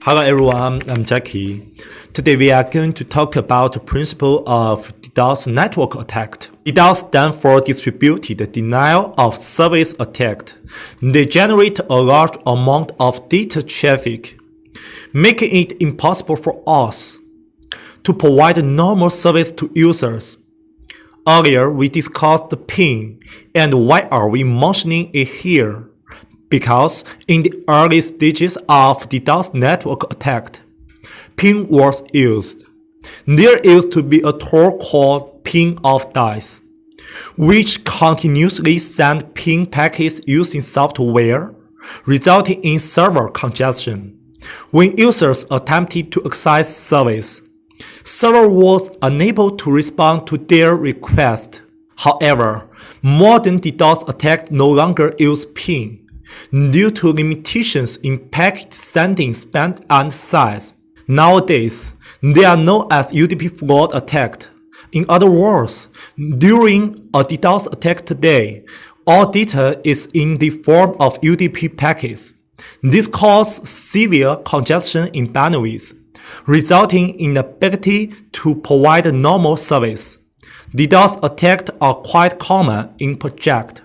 Hello everyone, I'm Jackie. Today we are going to talk about the principle of DDoS network attack. DDoS stands for Distributed Denial of Service Attack. They generate a large amount of data traffic, making it impossible for us to provide normal service to users. Earlier we discussed the ping, and why are we mentioning it here? Because in the early stages of DDoS network attack, ping was used. There used to be a tool called ping of dice, which continuously sent ping packets using software, resulting in server congestion. When users attempted to access service, server was unable to respond to their request. However, modern DDoS attacks no longer use ping, due to limitations in packet sending speed and size. Nowadays, they are known as UDP flood attack. In other words, during a DDoS attack today, all data is in the form of UDP packets. This causes severe congestion in bandwidth, resulting in the inability to provide normal service. DDoS attacks are quite common in projects,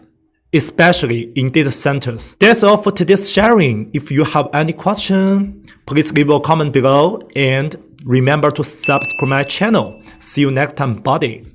especially in data centers. That's all for today's sharing. If you have any question, please leave a comment below and remember to subscribe my channel. See you next time, buddy.